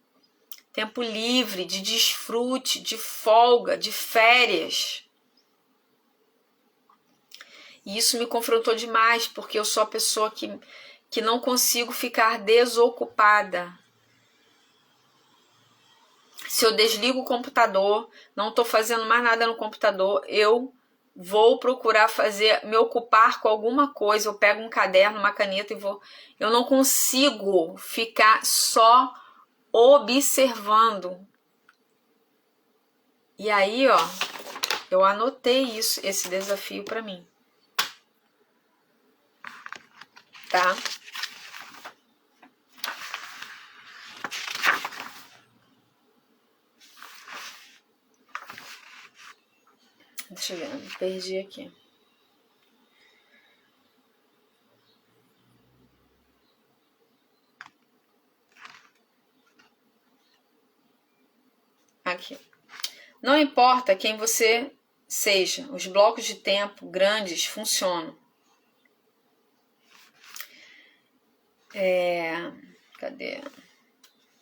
Tempo livre de desfrute, de folga, de férias. E isso me confrontou demais, porque eu sou a pessoa que não consigo ficar desocupada. Se eu desligo o computador, não estou fazendo mais nada no computador, eu vou procurar me ocupar com alguma coisa. Eu pego um caderno, uma caneta e vou. Eu não consigo ficar só observando. E aí, ó, eu anotei esse desafio para mim. Tá? Deixa eu ver, me perdi aqui. Aqui. Não importa quem você seja, os blocos de tempo grandes funcionam. Cadê?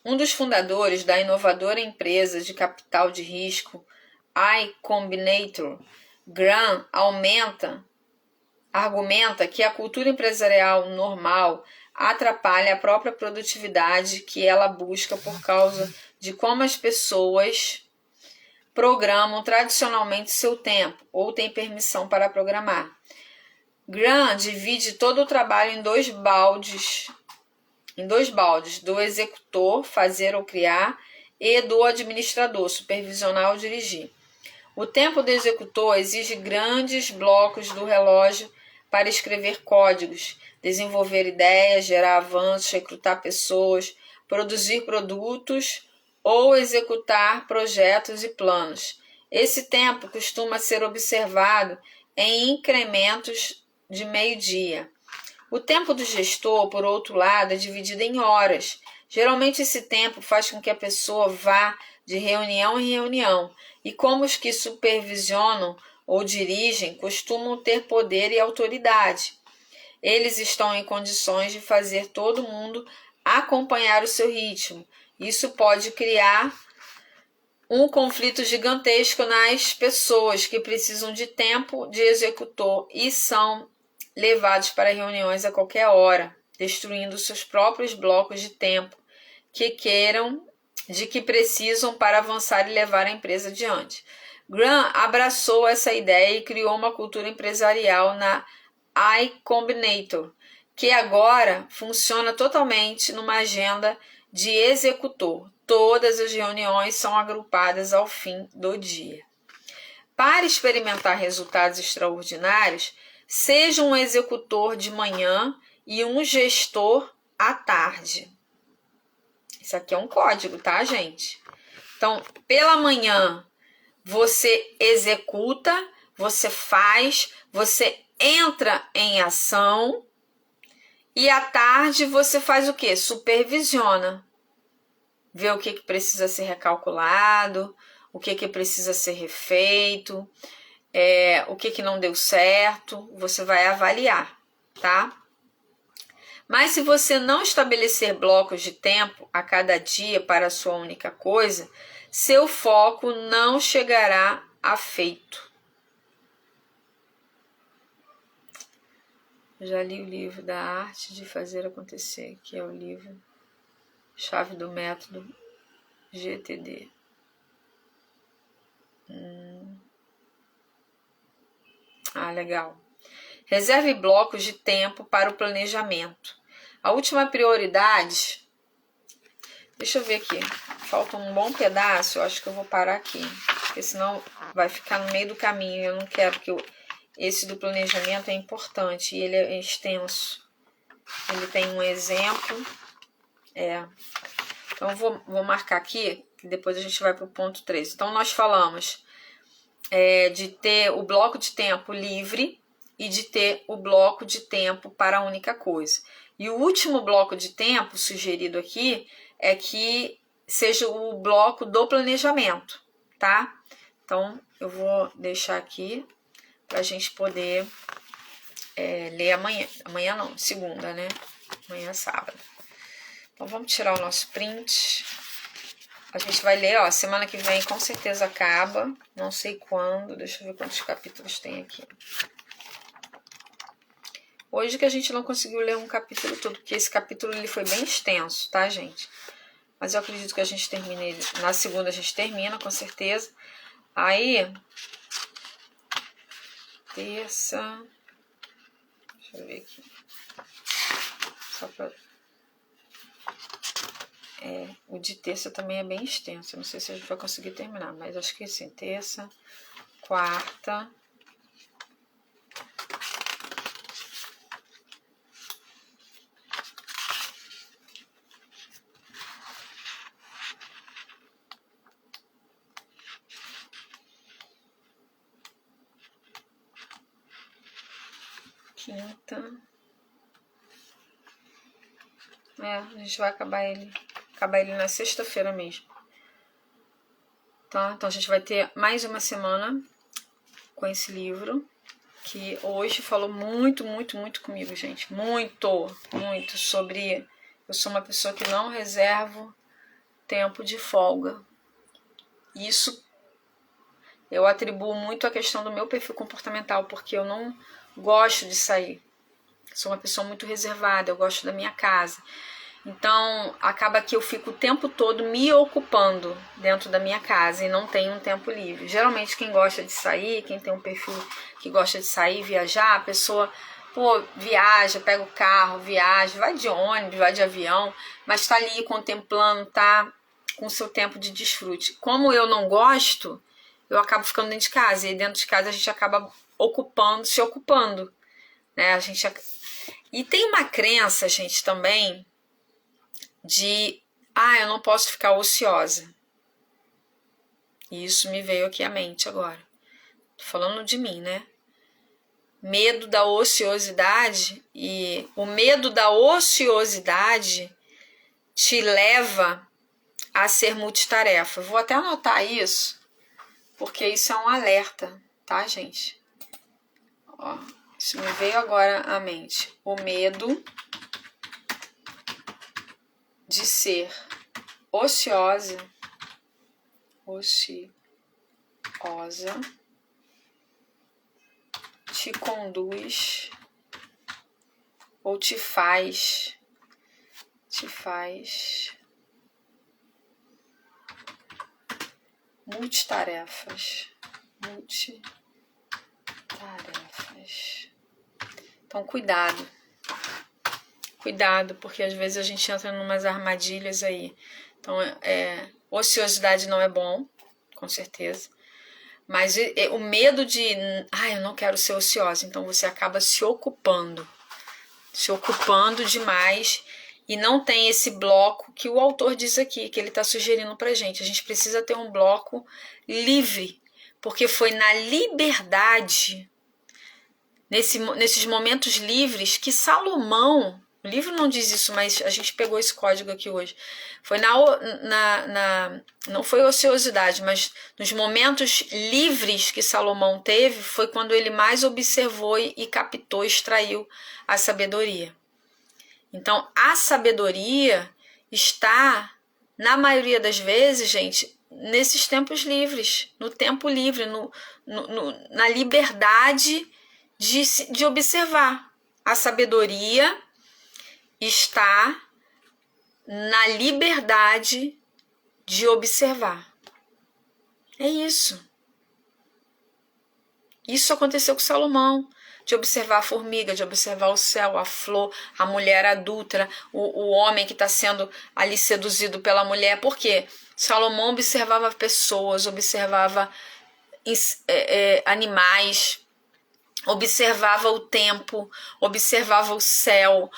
Um dos fundadores da inovadora empresa de capital de risco Y Combinator, Graham, argumenta que a cultura empresarial normal atrapalha a própria produtividade que ela busca por causa de como as pessoas programam tradicionalmente seu tempo ou têm permissão para programar. Graham divide todo o trabalho em dois baldes, do executor, fazer ou criar, e do administrador, supervisionar ou dirigir. O tempo do executor exige grandes blocos do relógio para escrever códigos, desenvolver ideias, gerar avanços, recrutar pessoas, produzir produtos ou executar projetos e planos. Esse tempo costuma ser observado em incrementos de meio-dia. O tempo do gestor, por outro lado, é dividido em horas. Geralmente esse tempo faz com que a pessoa vá de reunião em reunião, e como os que supervisionam ou dirigem costumam ter poder e autoridade, eles estão em condições de fazer todo mundo acompanhar o seu ritmo. Isso pode criar um conflito gigantesco nas pessoas que precisam de tempo de executor e são levados para reuniões a qualquer hora, destruindo seus próprios blocos de tempo que precisam para avançar e levar a empresa adiante. Graham abraçou essa ideia e criou uma cultura empresarial na Y Combinator, que agora funciona totalmente numa agenda de executor. Todas as reuniões são agrupadas ao fim do dia. Para experimentar resultados extraordinários, seja um executor de manhã e um gestor à tarde. Isso aqui é um código, tá, gente? Então, pela manhã, você executa, você faz, você entra em ação, e à tarde você faz o quê? Supervisiona. Vê o que precisa ser recalculado, o que precisa ser refeito, o que não deu certo, você vai avaliar, tá? Mas se você não estabelecer blocos de tempo a cada dia para a sua única coisa, seu foco não chegará a feito. Já li o livro da Arte de Fazer Acontecer, que é o livro Chave do Método GTD. Legal. Reserve blocos de tempo para o planejamento. A última prioridade, deixa eu ver aqui, falta um bom pedaço, eu acho que eu vou parar aqui, porque senão vai ficar no meio do caminho, eu não quero que esse do planejamento é importante e ele é extenso. Ele tem um exemplo, então eu vou marcar aqui, que depois a gente vai para o ponto 3. Então nós falamos de ter o bloco de tempo livre e de ter o bloco de tempo para a única coisa. E o último bloco de tempo sugerido aqui é que seja o bloco do planejamento, tá? Então, eu vou deixar aqui para a gente poder ler amanhã. Amanhã não, segunda, né? Amanhã é sábado. Então, vamos tirar o nosso print. A gente vai ler, ó, semana que vem com certeza acaba. Não sei quando, deixa eu ver quantos capítulos tem aqui. Hoje que a gente não conseguiu ler um capítulo todo, porque esse capítulo ele foi bem extenso, tá, gente? Mas eu acredito que a gente termine ele. Na segunda a gente termina, com certeza. Aí, terça... Deixa eu ver aqui. Só pra... o de terça também é bem extenso. Eu não sei se a gente vai conseguir terminar, mas acho que sim. Terça, quarta... quinta. A gente vai acabar ele na sexta-feira mesmo. Tá? Então a gente vai ter mais uma semana com esse livro, que hoje falou muito, muito, muito comigo, gente. Muito, muito sobre... Eu sou uma pessoa que não reservo tempo de folga. Isso eu atribuo muito à questão do meu perfil comportamental, porque eu não gosto de sair. Sou uma pessoa muito reservada, eu gosto da minha casa. Então, acaba que eu fico o tempo todo me ocupando dentro da minha casa e não tenho um tempo livre. Geralmente, quem gosta de sair, quem tem um perfil que gosta de sair, viajar, a pessoa, viaja, pega o carro, viaja, vai de ônibus, vai de avião, mas tá ali contemplando, tá com o seu tempo de desfrute. Como eu não gosto, eu acabo ficando dentro de casa. E dentro de casa a gente acaba se ocupando, né? E tem uma crença, gente, também de, eu não posso ficar ociosa. E isso me veio aqui à mente agora. Tô falando de mim, né? Medo da ociosidade, e o medo da ociosidade te leva a ser multitarefa. Vou até anotar isso, porque isso é um alerta, tá, gente? Ó, isso me veio agora à mente. O medo de ser ociosa te conduz ou te faz multitarefas. Então, cuidado, porque às vezes a gente entra em umas armadilhas aí. Então, ociosidade não é bom, com certeza. Mas o medo de, eu não quero ser ociosa. Então, você acaba se ocupando demais e não tem esse bloco que o autor diz aqui, que ele está sugerindo pra gente. A gente precisa ter um bloco livre, porque foi na liberdade, nesses momentos livres, que Salomão, o livro não diz isso, mas a gente pegou esse código aqui hoje, foi não foi ociosidade, mas nos momentos livres que Salomão teve, foi quando ele mais observou e captou, extraiu a sabedoria. Então, a sabedoria está, na maioria das vezes, gente, nesses tempos livres, no tempo livre, na liberdade de observar. A sabedoria está na liberdade de observar. É isso. Isso aconteceu com Salomão. De observar a formiga, de observar o céu, a flor, a mulher adúltera, o homem que está sendo ali seduzido pela mulher. Por quê? Salomão observava pessoas, observava animais, observava o tempo, observava o céu,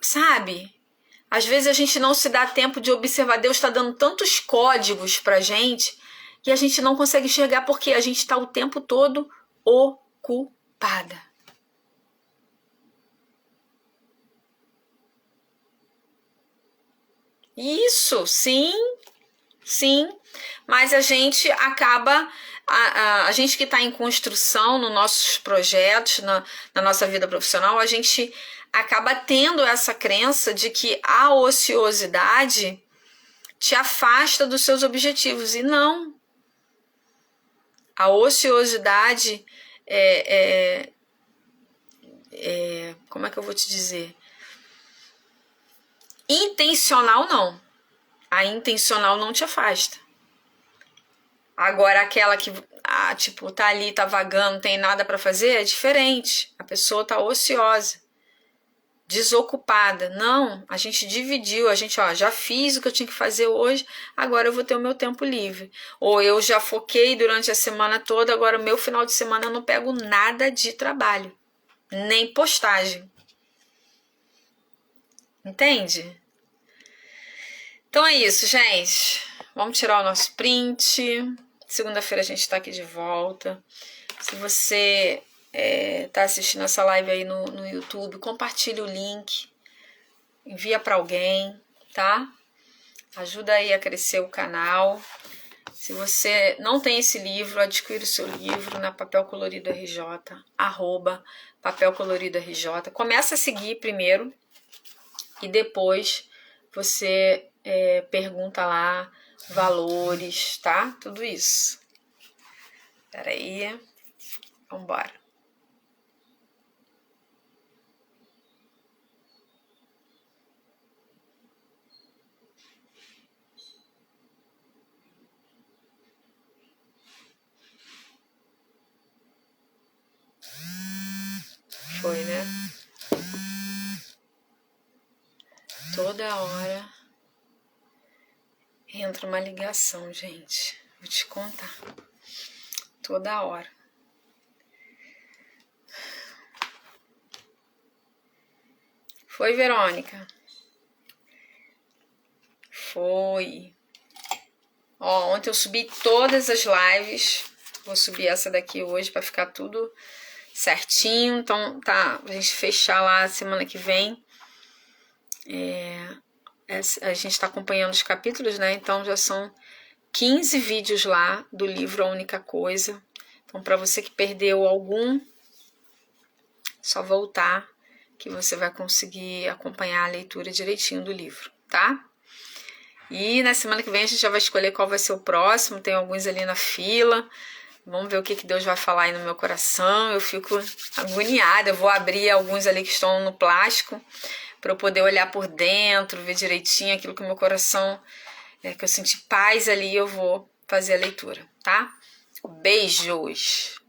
sabe? Às vezes a gente não se dá tempo de observar. Deus está dando tantos códigos pra gente que a gente não consegue enxergar porque a gente está o tempo todo ocupada. Isso, sim, mas a gente acaba, a gente que está em construção nos nossos projetos, na nossa vida profissional, a gente acaba tendo essa crença de que a ociosidade te afasta dos seus objetivos, e não. A ociosidade como é que eu vou te dizer? Intencional não. A intencional não te afasta. Agora aquela que, tipo, tá ali, tá vagando, não tem nada pra fazer, é diferente. A pessoa tá ociosa, desocupada. Não, a gente dividiu, a gente, já fiz o que eu tinha que fazer hoje, agora eu vou ter o meu tempo livre. Ou eu já foquei durante a semana toda, agora o meu final de semana eu não pego nada de trabalho, nem postagem. Entende? Então é isso, gente. Vamos tirar o nosso print. Segunda-feira a gente tá aqui de volta. Se você tá assistindo essa live aí no YouTube, compartilhe o link, envia para alguém, tá? Ajuda aí a crescer o canal. Se você não tem esse livro, adquira o seu livro na Papel Colorido RJ, @Papel Colorido RJ. Começa a seguir primeiro e depois você pergunta lá valores, tá? Tudo isso. Peraí. Vambora. Foi, né? Toda hora entra uma ligação, gente. Vou te contar. Toda hora. Foi, Verônica? Foi. Ontem eu subi todas as lives. Vou subir essa daqui hoje pra ficar tudo certinho. Então, tá, a gente fechar lá semana que vem. A gente tá acompanhando os capítulos, né? Então, já são 15 vídeos lá do livro A Única Coisa. Então, para você que perdeu algum, só voltar que você vai conseguir acompanhar a leitura direitinho do livro, tá? E na semana que vem a gente já vai escolher qual vai ser o próximo. Tem alguns ali na fila. Vamos ver o que Deus vai falar aí no meu coração. Eu fico agoniada. Eu vou abrir alguns ali que estão no plástico para eu poder olhar por dentro, ver direitinho aquilo que o meu coração, que eu senti paz ali, eu vou fazer a leitura, tá? Beijos!